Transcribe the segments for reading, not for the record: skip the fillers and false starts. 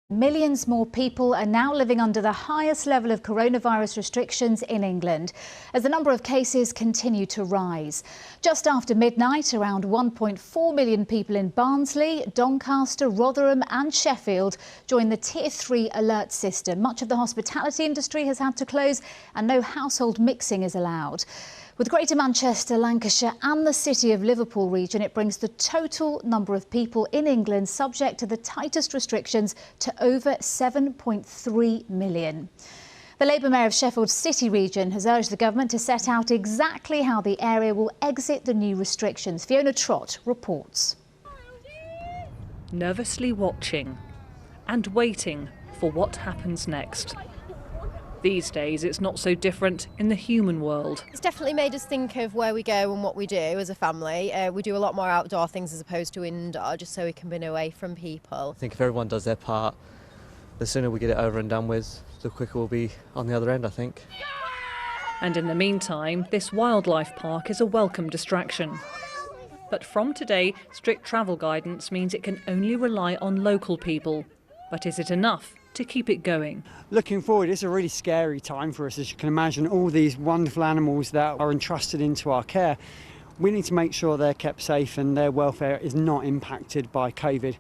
Millions more people are now living under the highest level of coronavirus restrictions in England as the number of cases continue to rise. Just after midnight, around 1.4 million people in Barnsley, Doncaster, Rotherham and Sheffield joined the Tier 3 alert system. Much of the hospitality industry has had to close and no household mixing is allowed. With Greater Manchester, Lancashire and the City of Liverpool region, it brings the total number of people in England subject to the tightest restrictions to over 7.3 million. The Labour Mayor of Sheffield's City region has urged the government to set out exactly how the area will exit the new restrictions. Fiona Trott reports. Nervously watching and waiting for what happens next. These days, it's not so different in the human world. It's definitely made us think of where we go and what we do as a family. We do a lot more outdoor things as opposed to indoor, just so we can be away from people. I think if everyone does their part, the sooner we get it over and done with, the quicker we'll be on the other end, I think. And in the meantime, this wildlife park is a welcome distraction. But from today, strict travel guidance means it can only rely on local people. But is it enough to keep it going? Looking forward, it's a really scary time for us, as you can imagine. All these wonderful animals that are entrusted into our care, we need to make sure they're kept safe and their welfare is not impacted by COVID.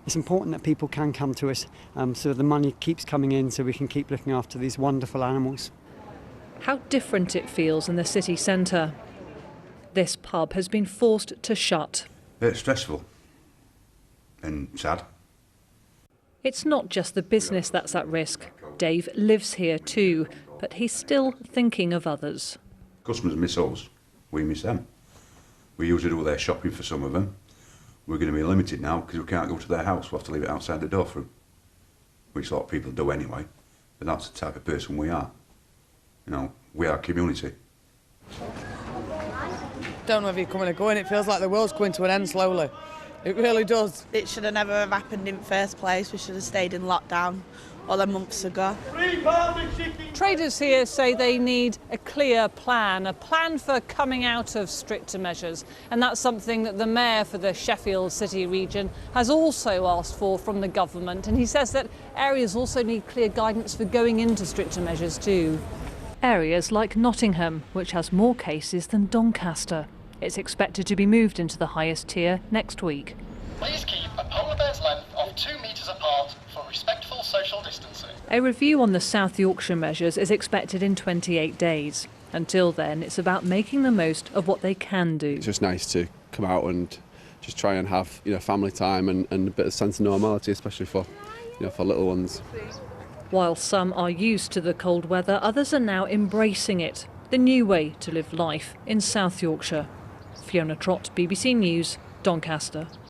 It's important that people can come to us so the money keeps coming in so we can keep looking after these wonderful animals. How different it feels in the city centre. This pub has been forced to shut. It's stressful and sad. It's not just the business that's at risk. Dave lives here too, but he's still thinking of others. Customers miss us, we miss them. We usually do their shopping for some of them. We're going to be limited now because we can't go to their house. We'll have to leave it outside the door for them, which a lot of people do anyway. But that's the type of person we are. You know, we are a community. Don't know if you're coming or going. It feels like the world's coming to an end slowly. It really does. It should have never have happened in the first place. We should have stayed in lockdown all the months ago. Traders here say they need a clear plan, a plan for coming out of stricter measures. And that's something that the Mayor for the Sheffield City region has also asked for from the government. And he says that areas also need clear guidance for going into stricter measures too. Areas like Nottingham, which has more cases than Doncaster. It's expected to be moved into the highest tier next week. Please keep a polar bear's length of 2 metres apart for respectful social distancing. A review on the South Yorkshire measures is expected in 28 days. Until then, it's about making the most of what they can do. It's just nice to come out and just try and have family time and a bit of sense of normality, especially for for little ones. While some are used to the cold weather, others are now embracing it. The new way to live life in South Yorkshire. Fiona Trott, BBC News, Doncaster.